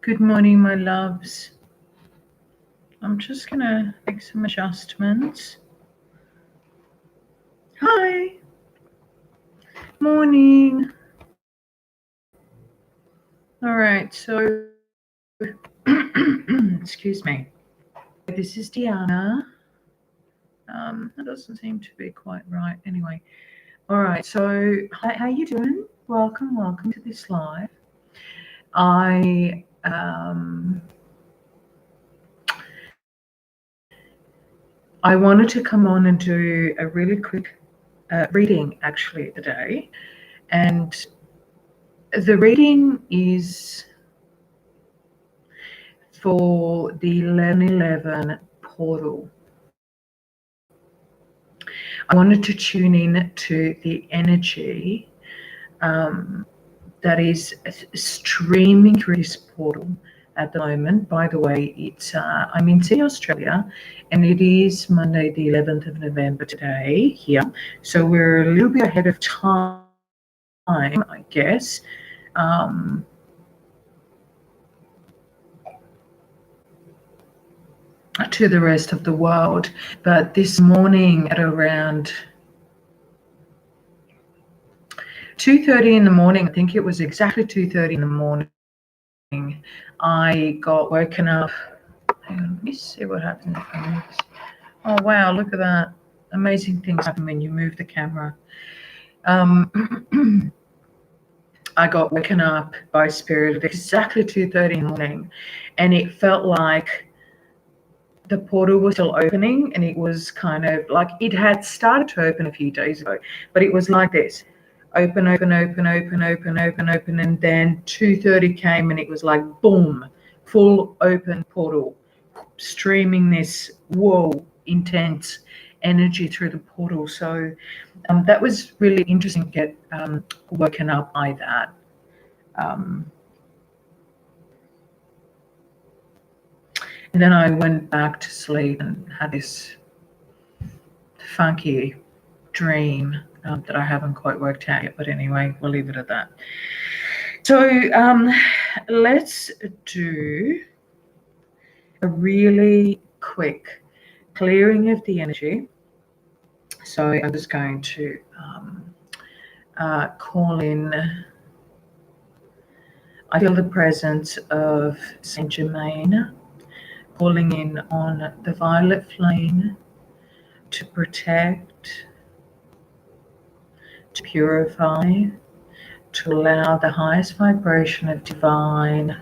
Good morning, my loves. I'm just going to make some adjustments. Hi. Morning. All right, so excuse me. This is Dijana. That doesn't seem to be quite right. Anyway, all right. So, how you doing? Welcome to this live. I wanted to come on and do a really quick reading actually today, and the reading is for the 1111 portal. I wanted to tune in to the energy that is streaming through this portal at the moment. By the way, it's I'm in Sydney, Australia, and it is Monday, the 11th of November today here. So we're a little bit ahead of time, I guess. To the rest of the world. But this morning at around 2:30 in the morning, I think it was exactly 2:30 in the morning, I got woken up. Hang on, let me see what happened. Oh wow, look at that. Amazing things happen when you move the camera. I got woken up by spirit at exactly 2:30 in the morning, and it felt like the portal was still opening, and it was kind of like it had started to open a few days ago, but it was like this: open, and then 2:30 came, and it was like boom, full open portal, streaming this intense energy through the portal. So that was really interesting to get woken up by that. And then I went back to sleep and had this funky dream that I haven't quite worked out yet. But anyway, we'll leave it at that. So let's do a really quick clearing of the energy. So I'm just going to call in. I feel the presence of Saint Germain, calling in on the violet flame to protect, to purify, to allow the highest vibration of divine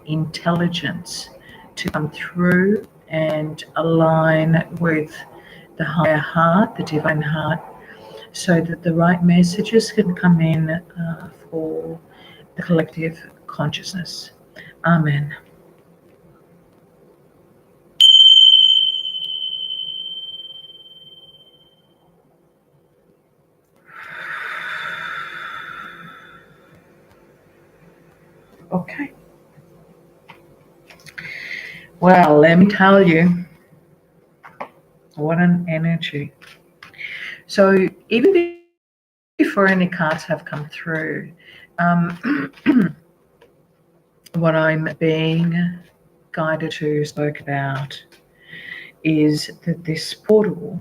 intelligence to come through and align with the higher heart, the divine heart, so that the right messages can come in for the collective consciousness. Amen. Okay. Well, let me tell you, what an energy. So even before any cards have come through, what I'm being guided to spoke about is that this portal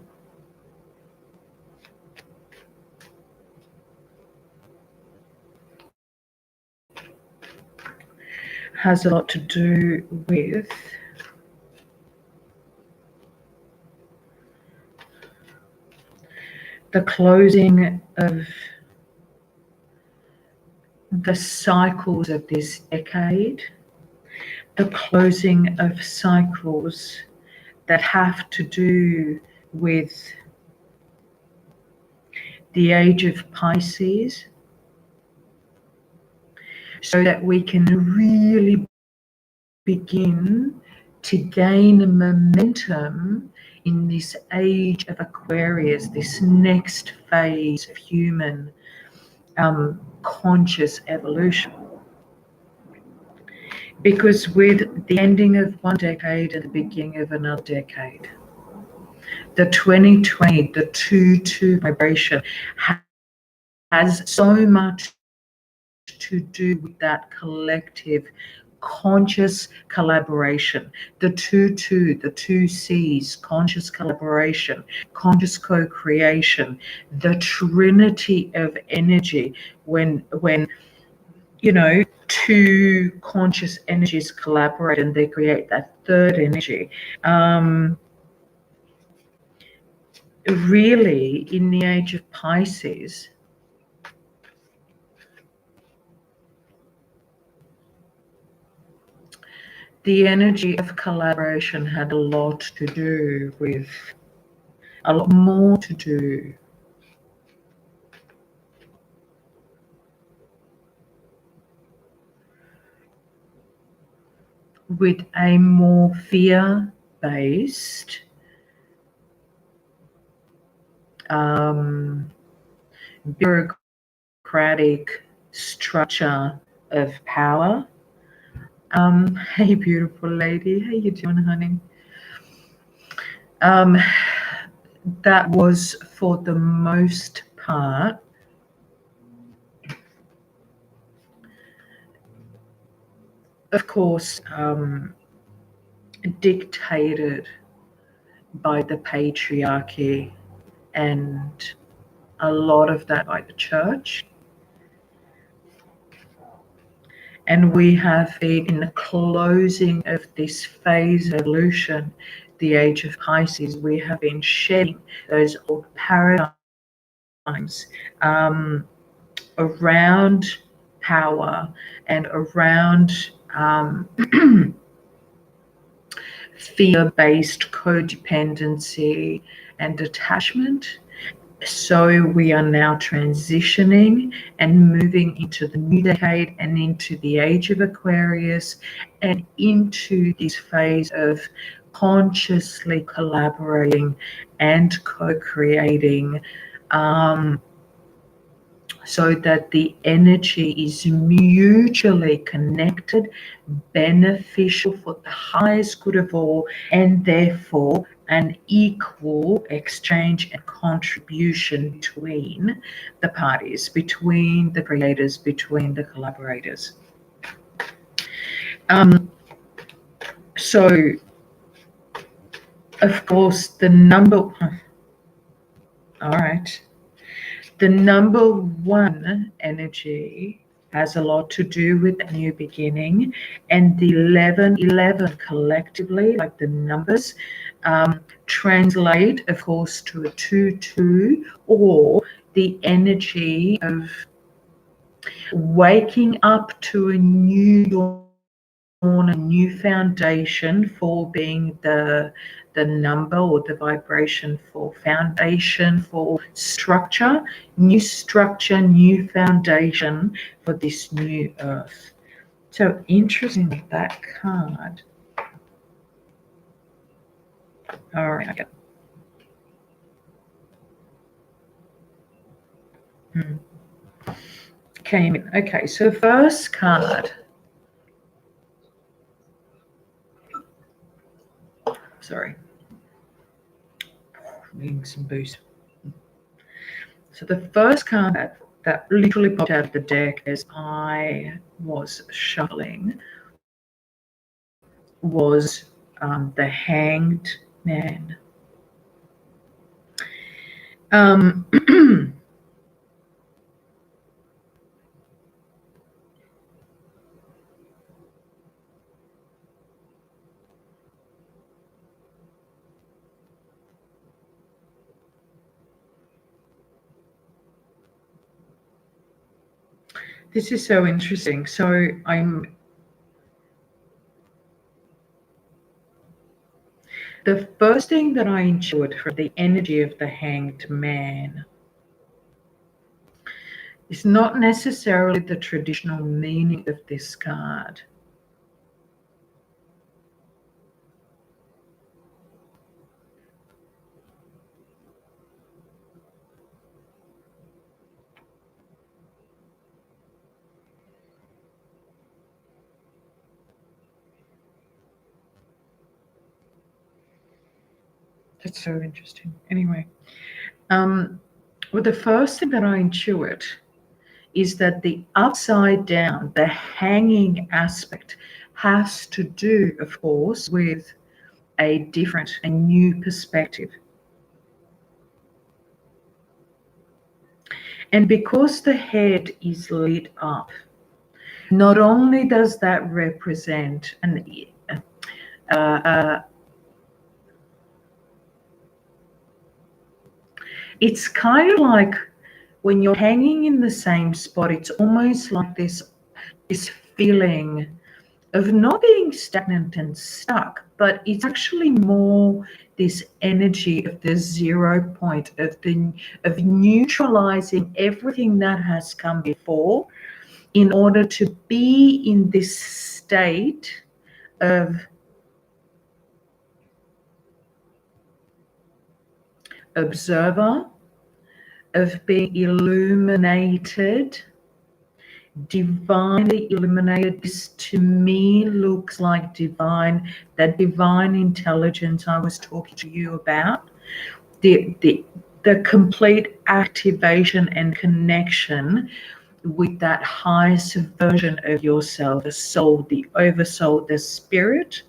has a lot to do with the closing of the cycles of this decade, the closing of cycles that have to do with the age of Pisces, so that we can really begin to gain momentum in this age of Aquarius, this next phase of human conscious evolution. Because with the ending of one decade and the beginning of another decade, the 2020, the 2-2 vibration has so much to do with that collective conscious collaboration. The the two C's, conscious collaboration, conscious co-creation, the trinity of energy. When you know, two conscious energies collaborate and they create that third energy. Really, in the age of Pisces, the energy of collaboration had a lot to do with, a lot more to do with a more fear-based, bureaucratic structure of power. Hey, beautiful lady, how you doing, honey? That was, for the most part, of course, dictated by the patriarchy, and a lot of that by the church. And we have been in the closing of this phase of evolution, the age of Pisces, we have been shedding those old paradigms around power and around fear-based codependency and attachment. So we are now transitioning and moving into the new decade and into the age of Aquarius and into this phase of consciously collaborating and co-creating, so that the energy is mutually connected, beneficial for the highest good of all, and therefore an equal exchange and contribution between the parties, between the creators, between the collaborators. So, of course, the number one energy has a lot to do with the new beginning, and the 11 collectively, like the numbers, translate, of course, to a 2-2, or the energy of waking up to a new dawn, a new foundation for being the number or the vibration for foundation, for structure, new foundation for this new earth. So interesting, that card. All right. Came in. Okay, so the first card. Sorry. Needing some boost. So the first card that literally popped out of the deck as I was shuffling was the Hanged Man. This is so interesting. So the first thing that I intuit from the energy of the Hanged Man is not necessarily the traditional meaning of this card. That's so interesting. Anyway, well, the first thing that I intuit is that the upside down, the hanging aspect, has to do, of course, with a different and new perspective. And because the head is lit up, not only does that represent it's kind of like when you're hanging in the same spot, it's almost like this feeling of not being stagnant and stuck, but it's actually more this energy of the 0 point, of neutralizing everything that has come before in order to be in this state of observer, of being illuminated, divinely illuminated. This to me looks like that divine intelligence I was talking to you about, the complete activation and connection with that highest version of yourself, the soul, the oversoul, the spirit,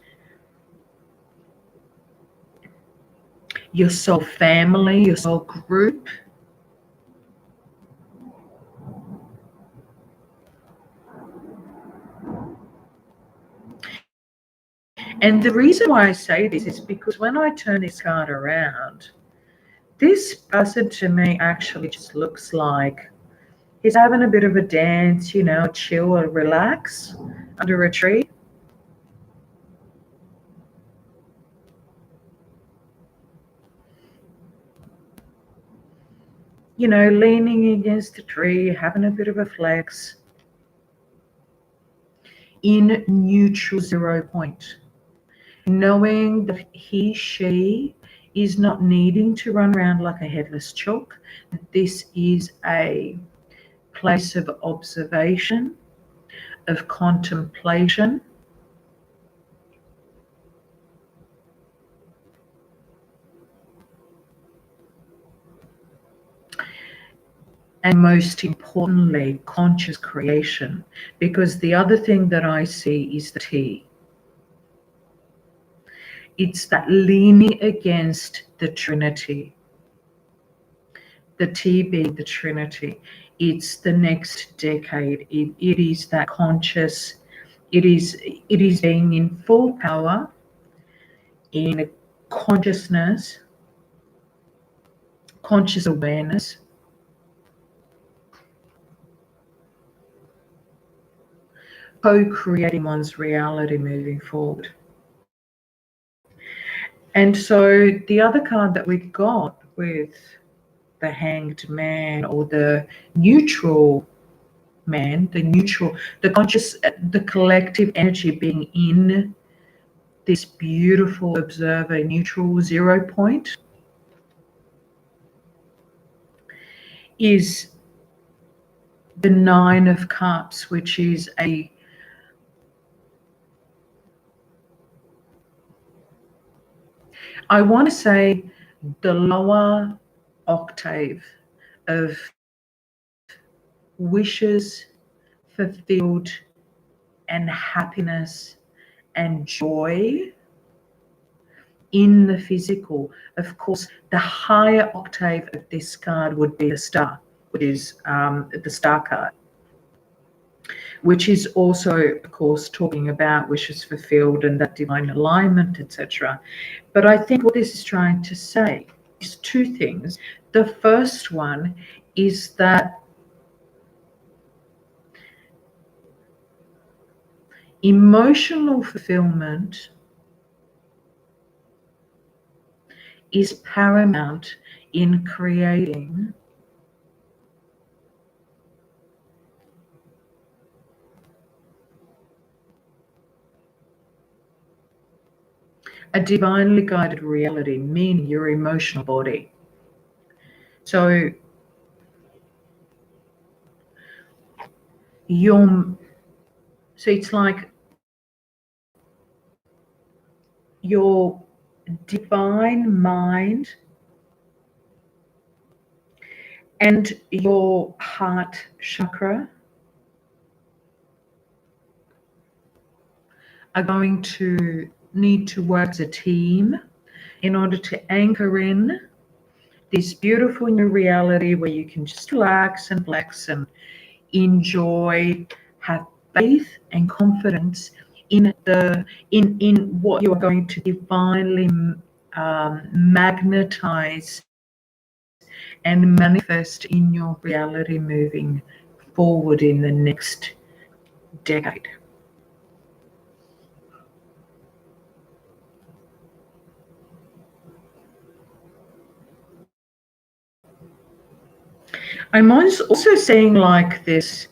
your soul family, your soul group. And the reason why I say this is because when I turn this card around, this person to me actually just looks like he's having a bit of a dance, you know, chill or relax under a tree. You know, leaning against a tree, having a bit of a flex in neutral 0 point. Knowing that he, she is not needing to run around like a headless chook. This is a place of observation, of contemplation. And most importantly, conscious creation. Because the other thing that I see is the T. It's that leaning against the Trinity. The T being the Trinity. It's the next decade. It is that conscious, it is being in full power, in consciousness, conscious awareness, co-creating one's reality moving forward. And so the other card that we got with the Hanged Man, or the neutral man, the conscious, the collective energy being in this beautiful observer neutral 0 point, is the Nine of Cups, which is I want to say the lower octave of wishes fulfilled and happiness and joy in the physical. Of course, the higher octave of this card would be the Star, which is the Star card, which is also, of course, talking about wishes fulfilled and that divine alignment, etc. But I think what this is trying to say is two things. The first one is that emotional fulfillment is paramount in creating a divinely guided reality, meaning your emotional body. So it's like your divine mind and your heart chakra are going to need to work as a team in order to anchor in this beautiful new reality where you can just relax and flex and enjoy, have faith and confidence in what you are going to divinely magnetize and manifest in your reality moving forward in the next decade. I'm also seeing like this,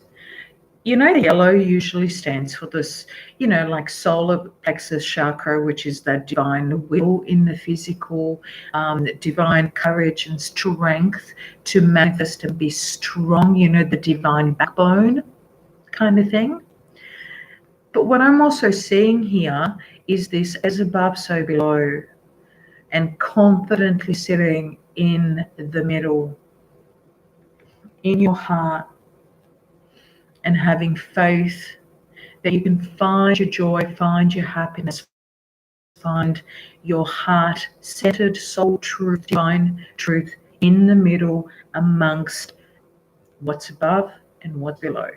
you know, the yellow usually stands for this, you know, like solar plexus chakra, which is that divine will in the physical, divine courage and strength to manifest and be strong, you know, the divine backbone kind of thing. But what I'm also seeing here is this as above, so below, and confidently sitting in the middle, in your heart, and having faith that you can find your joy, find your happiness, find your heart-centered soul truth, divine truth in the middle amongst what's above and what's below.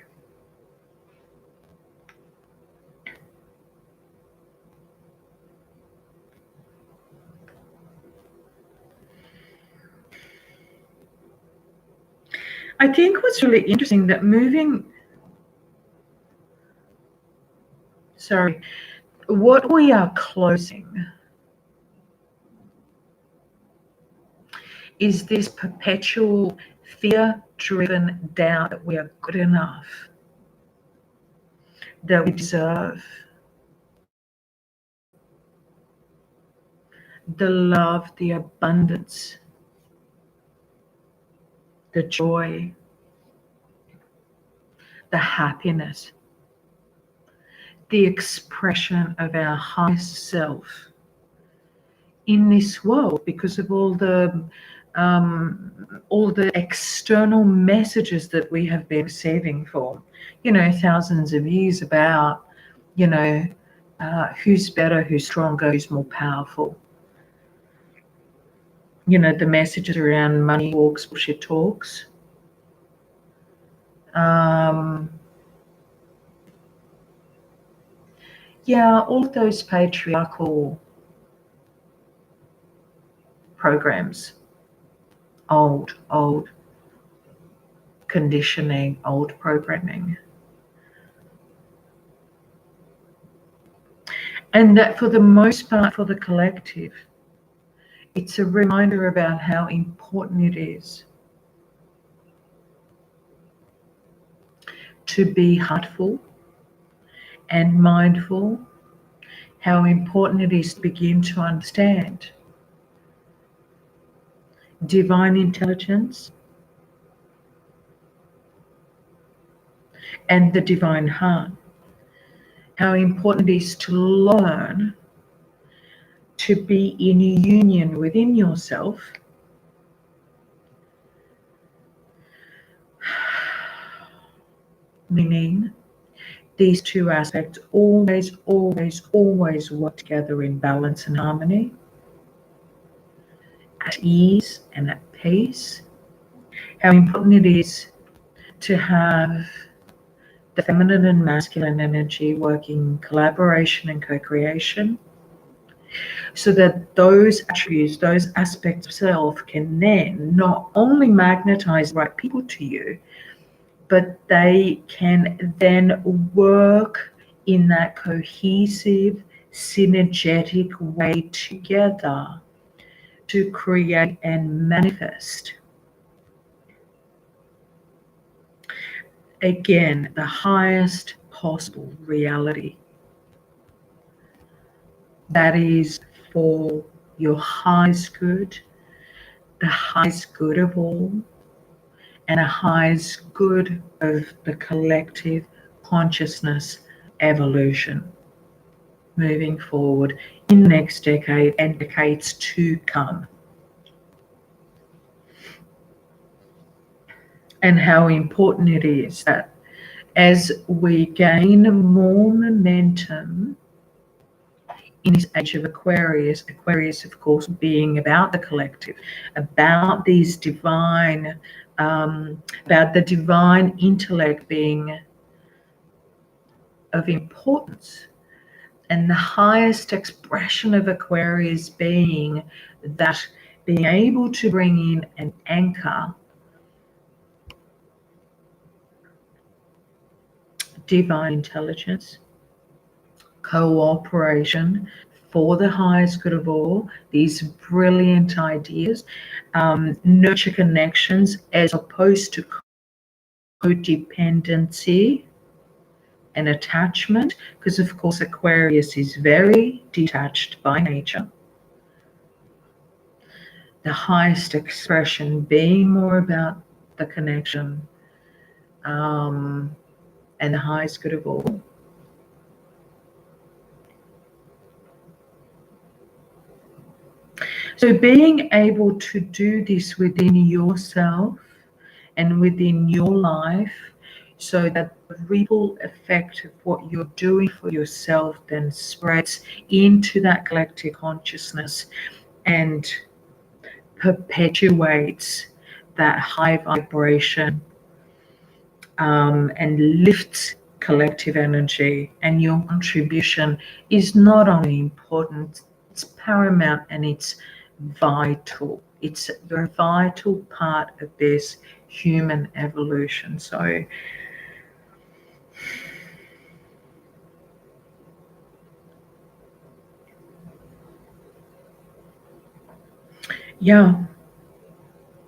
I think what's really interesting that what we are closing is this perpetual fear-driven doubt that we are good enough, that we deserve the love, the abundance, the joy, the happiness, the expression of our highest self in this world because of all the external messages that we have been receiving for, you know, thousands of years about, you know, who's better, who's stronger, who's more powerful. You know, the messages around money walks, bullshit talks. Yeah, all of those patriarchal programs, old conditioning, old programming. And that for the most part, for the collective, it's a reminder about how important it is to be heartful and mindful, how important it is to begin to understand divine intelligence and the divine heart, how important it is to learn to be in union within yourself, meaning these two aspects always work together in balance and harmony, at ease and at peace. How important it is to have the feminine and masculine energy working in collaboration and co-creation, so that those attributes, those aspects of self can then not only magnetize the right people to you, but they can then work in that cohesive, synergetic way together to create and manifest, again, the highest possible reality that is for your highest good, the highest good of all, and the highest good of the collective consciousness evolution moving forward in the next decade and decades to come. And how important it is that as we gain more momentum in this age of Aquarius. Aquarius, of course, being about the collective, about these divine, about the divine intellect being of importance. And the highest expression of Aquarius being that being able to bring in an anchor, divine intelligence, cooperation for the highest good of all, these brilliant ideas, nurture connections as opposed to codependency and attachment, because of course Aquarius is very detached by nature. The highest expression being more about the connection, and the highest good of all. So being able to do this within yourself and within your life, so that the ripple effect of what you're doing for yourself then spreads into that collective consciousness and perpetuates that high vibration, and lifts collective energy. And your contribution is not only important, it's paramount, and it's vital. It's a vital part of this human evolution. So yeah,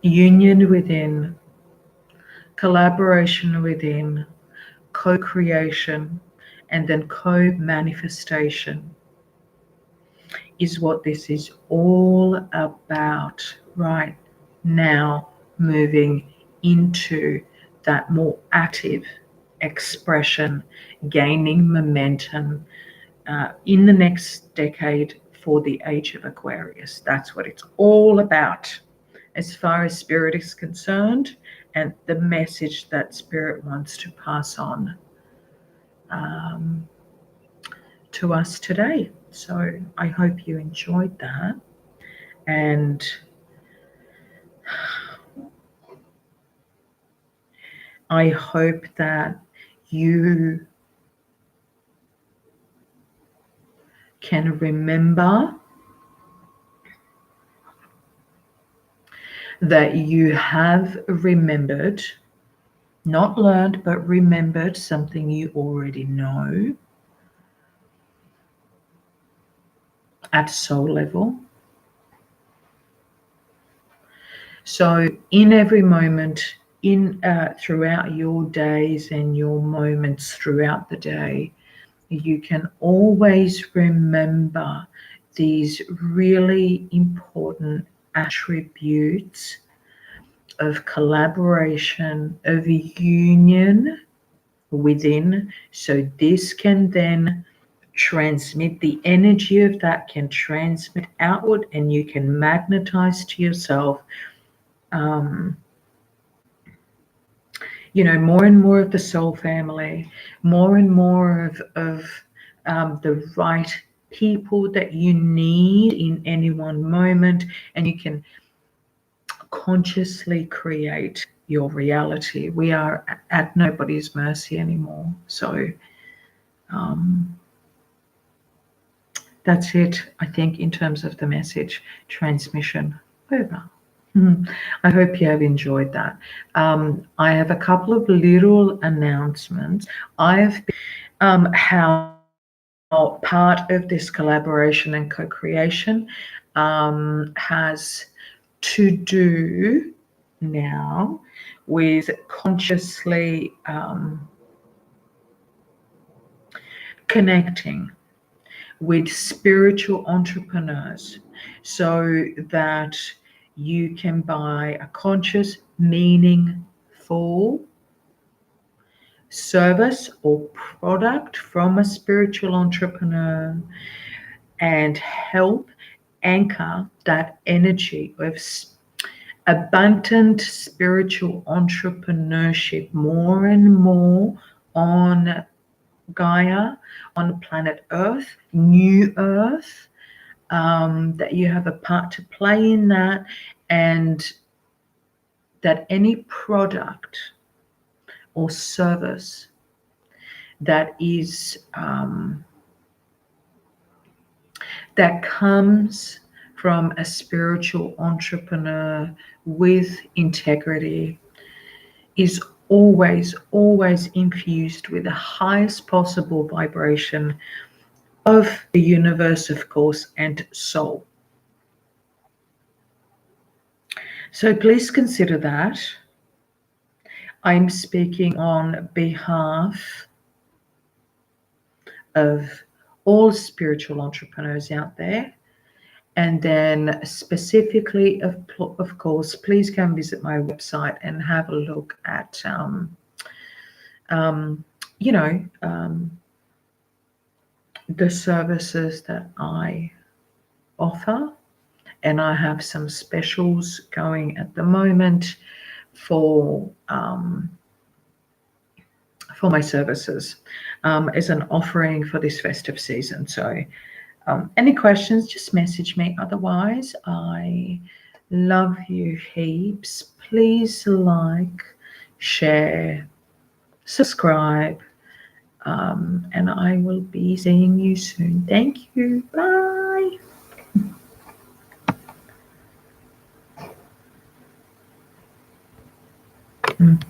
union within, collaboration within, co-creation, and then co-manifestation is what this is all about right now, moving into that more active expression, gaining momentum in the next decade for the age of Aquarius. That's what it's all about as far as Spirit is concerned, and the message that Spirit wants to pass on to us today. So I hope you enjoyed that, and I hope that you can remember that you have remembered, not learned, but remembered something you already know at soul level. So in every moment, throughout your days and your moments throughout the day, you can always remember these really important attributes of collaboration, of union within. So this can then transmit, the energy of that can transmit outward, and you can magnetize to yourself more and more of the soul family, more and more of the right people that you need in any one moment, and you can consciously create your reality. We are at nobody's mercy anymore. So that's it, I think, in terms of the message transmission. Over. I hope you have enjoyed that. I have a couple of little announcements. How part of this collaboration and co-creation has to do now with consciously connecting with spiritual entrepreneurs, so that you can buy a conscious, meaningful service or product from a spiritual entrepreneur and help anchor that energy of abundant spiritual entrepreneurship more and more on Gaia, on planet Earth, New Earth, that you have a part to play in that, and that any product or service that is that comes from a spiritual entrepreneur with integrity is always, always infused with the highest possible vibration of the universe, of course, and soul. So please consider that. I'm speaking on behalf of all spiritual entrepreneurs out there. And then specifically, of course, please come visit my website and have a look at, the services that I offer. And I have some specials going at the moment for my services as an offering for this festive season. So any questions, just message me. Otherwise, I love you heaps. Please like, share, subscribe, and I will be seeing you soon. Thank you. Bye. Mm.